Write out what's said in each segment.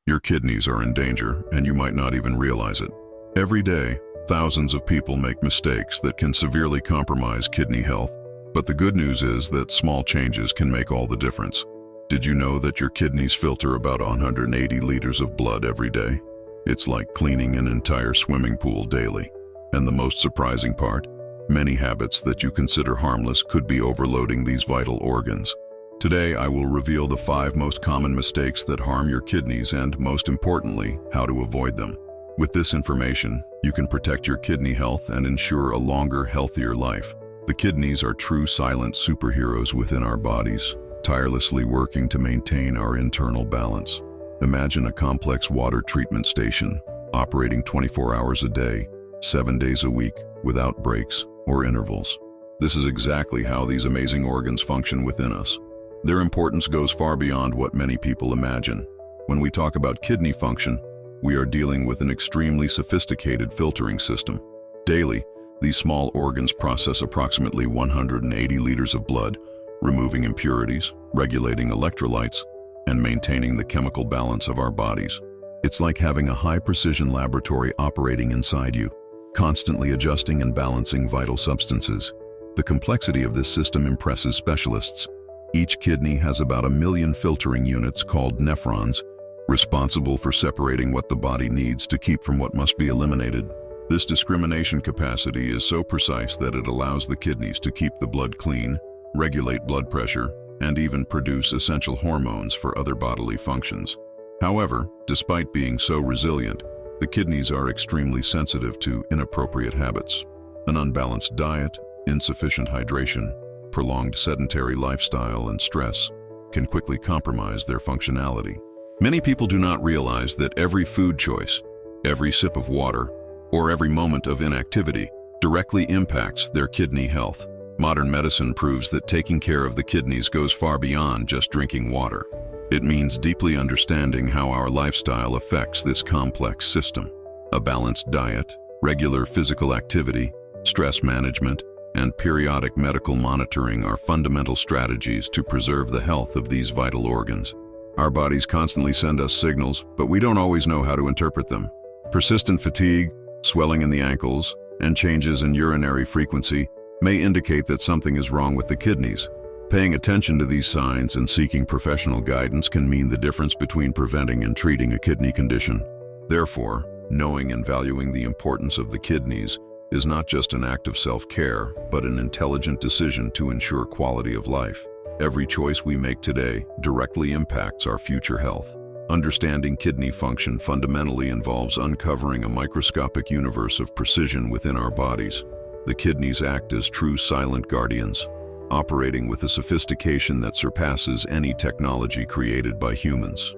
Your kidneys are in danger, and you might not even realize it. Every day, thousands of people make mistakes that can severely compromise kidney health, but the good news is that small changes can make all the difference. Did you know that your kidneys filter about 180 liters of blood every day? It's like cleaning an entire swimming pool daily. And the most surprising part, many habits that you consider harmless could be overloading these vital organs. Today, I will reveal the 5 most common mistakes that harm your kidneys and, most importantly, how to avoid them. With this information, you can protect your kidney health and ensure a longer, healthier life. The kidneys are true silent superheroes within our bodies, tirelessly working to maintain our internal balance. Imagine a complex water treatment station, operating 24 hours a day, 7 days a week, without breaks or intervals. This is exactly how these amazing organs function within us. Their importance goes far beyond what many people imagine. When we talk about kidney function, we are dealing with an extremely sophisticated filtering system. Daily, these small organs process approximately 180 liters of blood, removing impurities, regulating electrolytes, and maintaining the chemical balance of our bodies. It's like having a high-precision laboratory operating inside you, constantly adjusting and balancing vital substances. The complexity of this system impresses specialists. Each kidney has about 1 million filtering units called nephrons, responsible for separating what the body needs to keep from what must be eliminated. This discrimination capacity is so precise that it allows the kidneys to keep the blood clean, regulate blood pressure, and even produce essential hormones for other bodily functions. However, despite being so resilient, the kidneys are extremely sensitive to inappropriate habits. An unbalanced diet, insufficient hydration, prolonged sedentary lifestyle, and stress can quickly compromise their functionality. Many people do not realize that every food choice, every sip of water, or every moment of inactivity directly impacts their kidney health. Modern medicine proves that taking care of the kidneys goes far beyond just drinking water. It means deeply understanding how our lifestyle affects this complex system. A balanced diet, regular physical activity, stress management, and periodic medical monitoring are fundamental strategies to preserve the health of these vital organs. Our bodies constantly send us signals, but we don't always know how to interpret them. Persistent fatigue, swelling in the ankles, and changes in urinary frequency may indicate that something is wrong with the kidneys. Paying attention to these signs and seeking professional guidance can mean the difference between preventing and treating a kidney condition. Therefore, knowing and valuing the importance of the kidneys is not just an act of self-care, but an intelligent decision to ensure quality of life. Every choice we make today directly impacts our future health. Understanding kidney function fundamentally involves uncovering a microscopic universe of precision within our bodies. The kidneys act as true silent guardians, operating with a sophistication that surpasses any technology created by humans.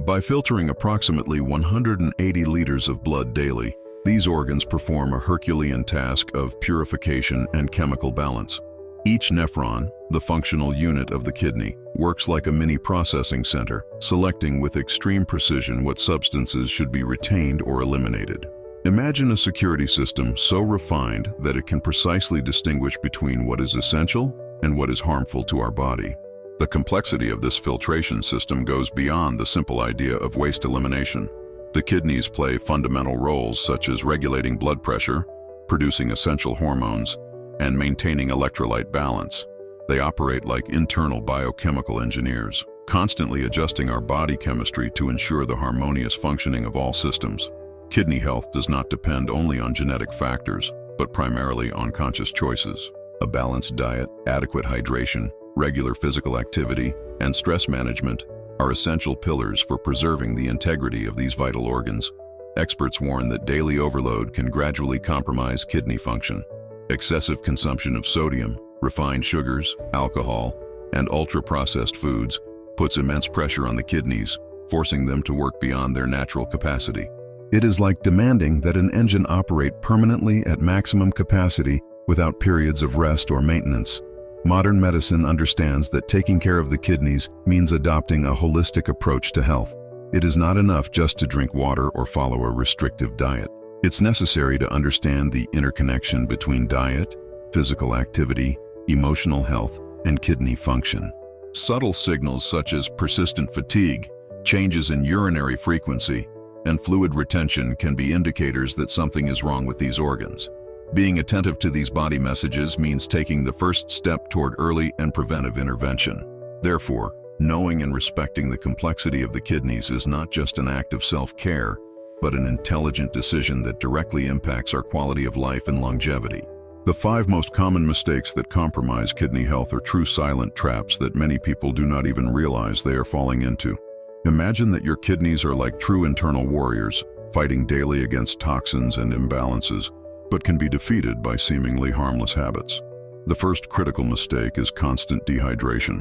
By filtering approximately 180 liters of blood daily, these organs perform a Herculean task of purification and chemical balance. Each nephron, the functional unit of the kidney, works like a mini processing center, selecting with extreme precision what substances should be retained or eliminated. Imagine a security system so refined that it can precisely distinguish between what is essential and what is harmful to our body. The complexity of this filtration system goes beyond the simple idea of waste elimination. The kidneys play fundamental roles such as regulating blood pressure, producing essential hormones, and maintaining electrolyte balance. They operate like internal biochemical engineers, constantly adjusting our body chemistry to ensure the harmonious functioning of all systems. Kidney health does not depend only on genetic factors, but primarily on conscious choices. A balanced diet, adequate hydration, regular physical activity, and stress management are essential pillars for preserving the integrity of these vital organs. Experts warn that daily overload can gradually compromise kidney function. Excessive consumption of sodium, refined sugars, alcohol, and ultra-processed foods puts immense pressure on the kidneys, forcing them to work beyond their natural capacity. It is like demanding that an engine operate permanently at maximum capacity without periods of rest or maintenance. Modern medicine understands that taking care of the kidneys means adopting a holistic approach to health. It is not enough just to drink water or follow a restrictive diet. It's necessary to understand the interconnection between diet, physical activity, emotional health, and kidney function. Subtle signals such as persistent fatigue, Changes in urinary frequency and fluid retention can be indicators that something is wrong with these organs. Being attentive to these body messages means taking the first step toward early and preventive intervention. Therefore, knowing and respecting the complexity of the kidneys is not just an act of self-care, but an intelligent decision that directly impacts our quality of life and longevity. The 5 most common mistakes that compromise kidney health are true silent traps that many people do not even realize they are falling into. Imagine that your kidneys are like true internal warriors, fighting daily against toxins and imbalances, but can be defeated by seemingly harmless habits. The first critical mistake is constant dehydration.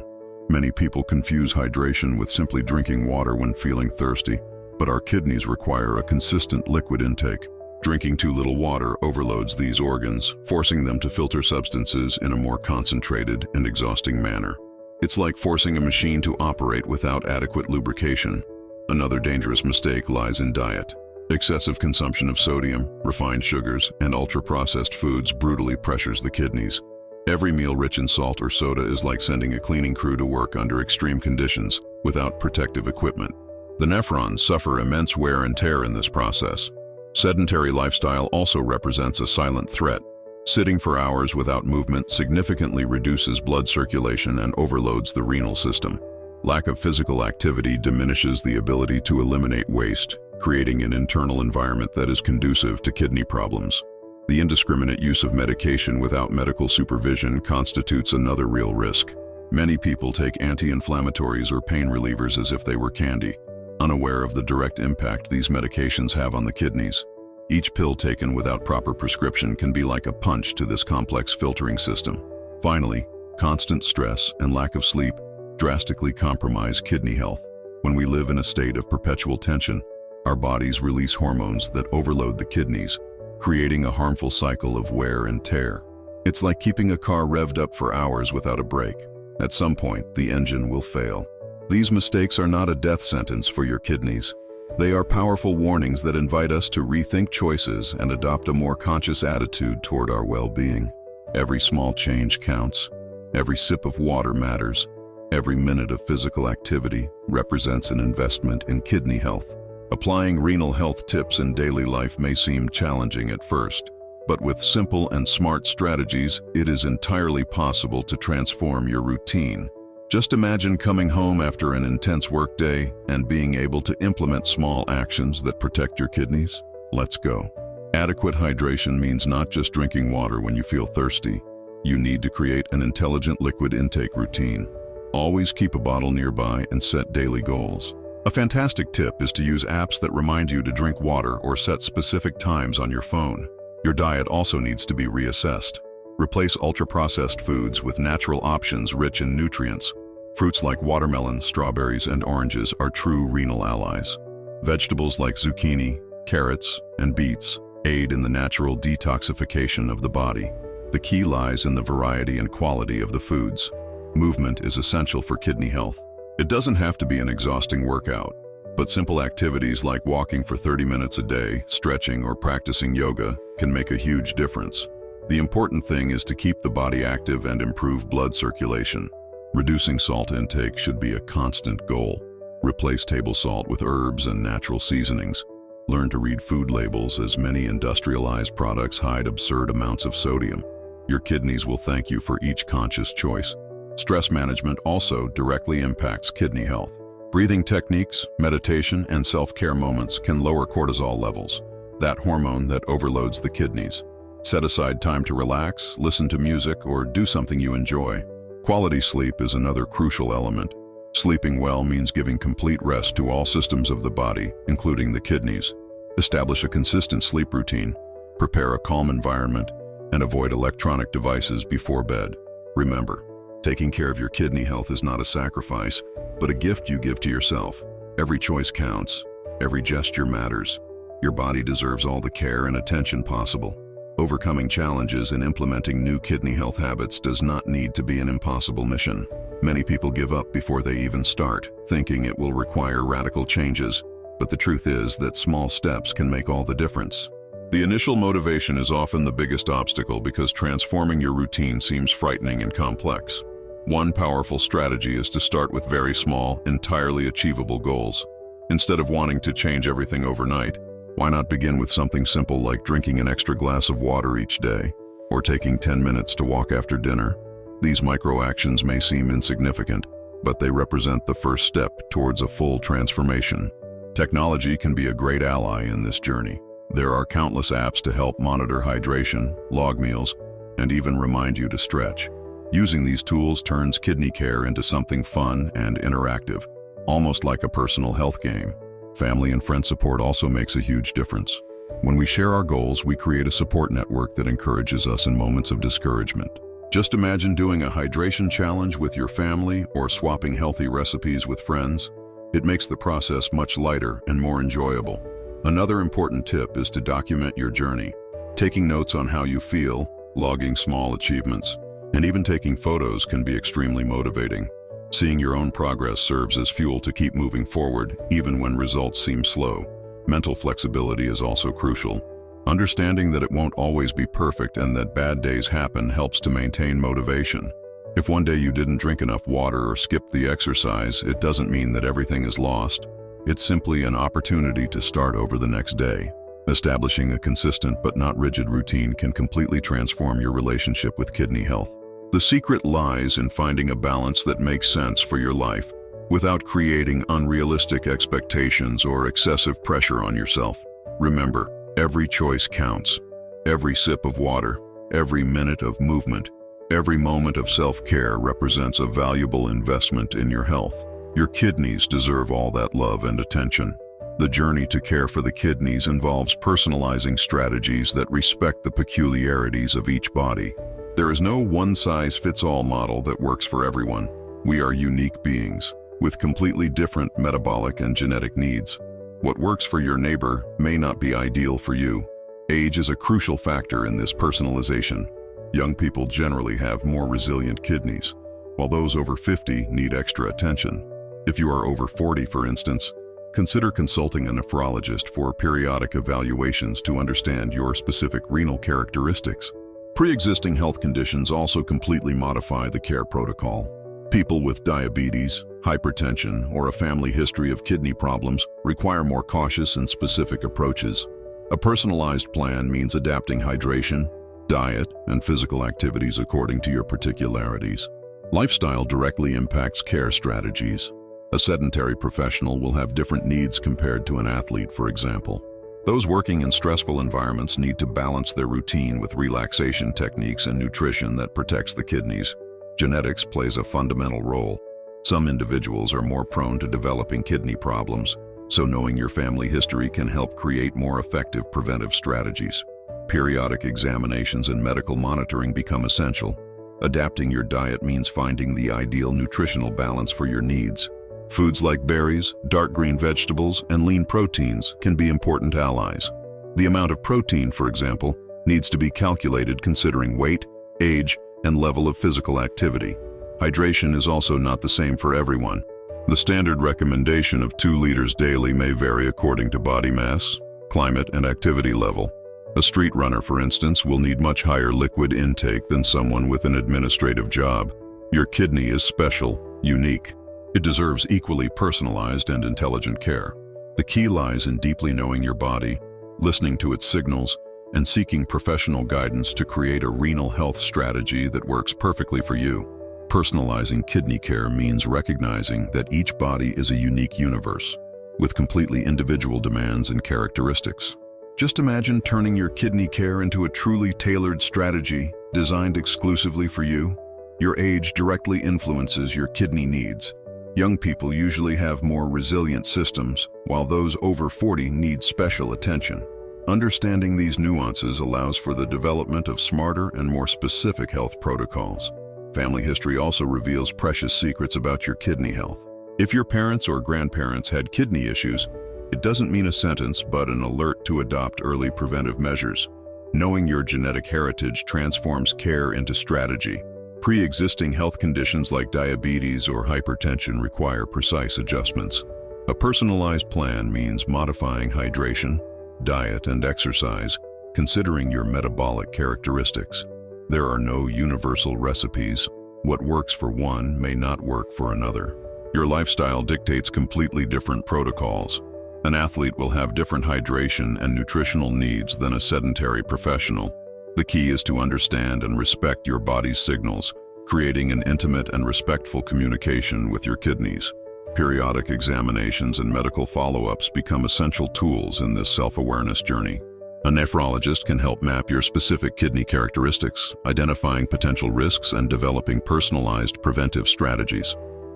Many people confuse hydration with simply drinking water when feeling thirsty, but our kidneys require a consistent liquid intake. Drinking too little water overloads these organs, forcing them to filter substances in a more concentrated and exhausting manner. It's like forcing a machine to operate without adequate lubrication. Another dangerous mistake lies in diet. Excessive consumption of sodium, refined sugars, and ultra-processed foods brutally pressures the kidneys. Every meal rich in salt or soda is like sending a cleaning crew to work under extreme conditions without protective equipment. The nephrons suffer immense wear and tear in this process. Sedentary lifestyle also represents a silent threat. Sitting for hours without movement significantly reduces blood circulation and overloads the renal system. Lack of physical activity diminishes the ability to eliminate waste, creating an internal environment that is conducive to kidney problems. The indiscriminate use of medication without medical supervision constitutes another real risk. Many people take anti-inflammatories or pain relievers as if they were candy, unaware of the direct impact these medications have on the kidneys. Each pill taken without proper prescription can be like a punch to this complex filtering system. Finally, constant stress and lack of sleep drastically compromise kidney health. When we live in a state of perpetual tension, our bodies release hormones that overload the kidneys, creating a harmful cycle of wear and tear. It's like keeping a car revved up for hours without a break. At some point, the engine will fail. These mistakes are not a death sentence for your kidneys. They are powerful warnings that invite us to rethink choices and adopt a more conscious attitude toward our well-being. Every small change counts. Every sip of water matters. Every minute of physical activity represents an investment in kidney health. Applying renal health tips in daily life may seem challenging at first, but with simple and smart strategies, it is entirely possible to transform your routine. Just imagine coming home after an intense workday and being able to implement small actions that protect your kidneys. Let's go. Adequate hydration means not just drinking water when you feel thirsty. You need to create an intelligent liquid intake routine. Always keep a bottle nearby and set daily goals. A fantastic tip is to use apps that remind you to drink water or set specific times on your phone. Your diet also needs to be reassessed. Replace ultra-processed foods with natural options rich in nutrients. Fruits like watermelon, strawberries, and oranges are true renal allies. Vegetables like zucchini, carrots, and beets aid in the natural detoxification of the body. The key lies in the variety and quality of the foods. Movement is essential for kidney health. It doesn't have to be an exhausting workout, but simple activities like walking for 30 minutes a day, stretching, or practicing yoga can make a huge difference. The important thing is to keep the body active and improve blood circulation. Reducing salt intake should be a constant goal. Replace table salt with herbs and natural seasonings. Learn to read food labels, as many industrialized products hide absurd amounts of sodium. Your kidneys will thank you for each conscious choice. Stress management also directly impacts kidney health. Breathing techniques, meditation, and self-care moments can lower cortisol levels, that hormone that overloads the kidneys. Set aside time to relax, listen to music, or do something you enjoy. Quality sleep is another crucial element. Sleeping well means giving complete rest to all systems of the body, including the kidneys. Establish a consistent sleep routine, prepare a calm environment, and avoid electronic devices before bed. Remember, taking care of your kidney health is not a sacrifice, but a gift you give to yourself. Every choice counts. Every gesture matters. Your body deserves all the care and attention possible. Overcoming challenges and implementing new kidney health habits does not need to be an impossible mission. Many people give up before they even start, thinking it will require radical changes, but the truth is that small steps can make all the difference. The initial motivation is often the biggest obstacle because transforming your routine seems frightening and complex. One powerful strategy is to start with very small, entirely achievable goals. Instead of wanting to change everything overnight, why not begin with something simple like drinking an extra glass of water each day, or taking 10 minutes to walk after dinner? These micro-actions may seem insignificant, but they represent the first step towards a full transformation. Technology can be a great ally in this journey. There are countless apps to help monitor hydration, log meals, and even remind you to stretch. Using these tools turns kidney care into something fun and interactive, almost like a personal health game. Family and friend support also makes a huge difference. When we share our goals, we create a support network that encourages us in moments of discouragement. Just imagine doing a hydration challenge with your family or swapping healthy recipes with friends. It makes the process much lighter and more enjoyable. Another important tip is to document your journey. Taking notes on how you feel, logging small achievements, and even taking photos can be extremely motivating. Seeing your own progress serves as fuel to keep moving forward, even when results seem slow. Mental flexibility is also crucial. Understanding that it won't always be perfect and that bad days happen helps to maintain motivation. If one day you didn't drink enough water or skipped the exercise, it doesn't mean that everything is lost. It's simply an opportunity to start over the next day. Establishing a consistent but not rigid routine can completely transform your relationship with kidney health. The secret lies in finding a balance that makes sense for your life, without creating unrealistic expectations or excessive pressure on yourself. Remember, every choice counts. Every sip of water, every minute of movement, every moment of self-care represents a valuable investment in your health. Your kidneys deserve all that love and attention. The journey to care for the kidneys involves personalizing strategies that respect the peculiarities of each body. There is no one-size-fits-all model that works for everyone. We are unique beings, with completely different metabolic and genetic needs. What works for your neighbor may not be ideal for you. Age is a crucial factor in this personalization. Young people generally have more resilient kidneys, while those over 50 need extra attention. If you are over 40, for instance, consider consulting a nephrologist for periodic evaluations to understand your specific renal characteristics. Pre-existing health conditions also completely modify the care protocol. People with diabetes, hypertension, or a family history of kidney problems require more cautious and specific approaches. A personalized plan means adapting hydration, diet, and physical activities according to your particularities. Lifestyle directly impacts care strategies. A sedentary professional will have different needs compared to an athlete, for example. Those working in stressful environments need to balance their routine with relaxation techniques and nutrition that protects the kidneys. Genetics plays a fundamental role. Some individuals are more prone to developing kidney problems, so knowing your family history can help create more effective preventive strategies. Periodic examinations and medical monitoring become essential. Adapting your diet means finding the ideal nutritional balance for your needs. Foods like berries, dark green vegetables, and lean proteins can be important allies. The amount of protein, for example, needs to be calculated considering weight, age, and level of physical activity. Hydration is also not the same for everyone. The standard recommendation of 2 liters daily may vary according to body mass, climate, and activity level. A street runner, for instance, will need much higher liquid intake than someone with an administrative job. Your kidney is special, unique. It deserves equally personalized and intelligent care. The key lies in deeply knowing your body, listening to its signals, and seeking professional guidance to create a renal health strategy that works perfectly for you. Personalizing kidney care means recognizing that each body is a unique universe, with completely individual demands and characteristics. Just imagine turning your kidney care into a truly tailored strategy designed exclusively for you. Your age directly influences your kidney needs. Young people usually have more resilient systems, while those over 40 need special attention. Understanding these nuances allows for the development of smarter and more specific health protocols. Family history also reveals precious secrets about your kidney health. If your parents or grandparents had kidney issues, it doesn't mean a sentence but an alert to adopt early preventive measures. Knowing your genetic heritage transforms care into strategy. Pre-existing health conditions like diabetes or hypertension require precise adjustments. A personalized plan means modifying hydration, diet, and exercise, considering your metabolic characteristics. There are no universal recipes. What works for one may not work for another. Your lifestyle dictates completely different protocols. An athlete will have different hydration and nutritional needs than a sedentary professional. The key is to understand and respect your body's signals, creating an intimate and respectful communication with your kidneys. Periodic examinations and medical follow-ups become essential tools in this self-awareness journey. A nephrologist can help map your specific kidney characteristics, identifying potential risks and developing personalized preventive strategies.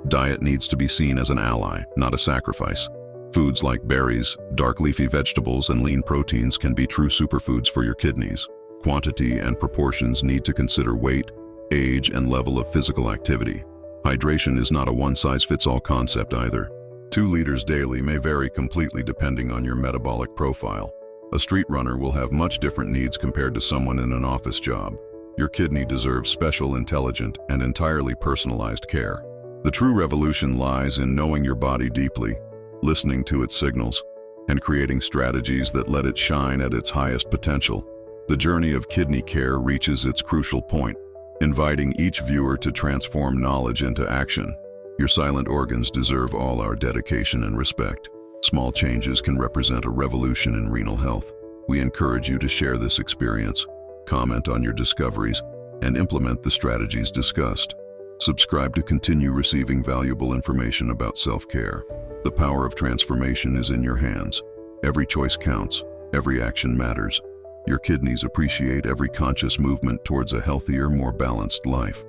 Diet needs to be seen as an ally, not a sacrifice. Foods like berries, dark leafy vegetables, and lean proteins can be true superfoods for your kidneys. Quantity and proportions need to consider weight, age, and level of physical activity. Hydration is not a one-size-fits-all concept either. 2 liters daily may vary completely depending on your metabolic profile. A street runner will have much different needs compared to someone in an office job. Your kidney deserves special, intelligent, and entirely personalized care. The true revolution lies in knowing your body deeply, listening to its signals, and creating strategies that let it shine at its highest potential. The journey of kidney care reaches its crucial point, inviting each viewer to transform knowledge into action. Your silent organs deserve all our dedication and respect. Small changes can represent a revolution in renal health. We encourage you to share this experience, comment on your discoveries, and implement the strategies discussed. Subscribe to continue receiving valuable information about self-care. The power of transformation is in your hands. Every choice counts. Every action matters. Your kidneys appreciate every conscious movement towards a healthier, more balanced life.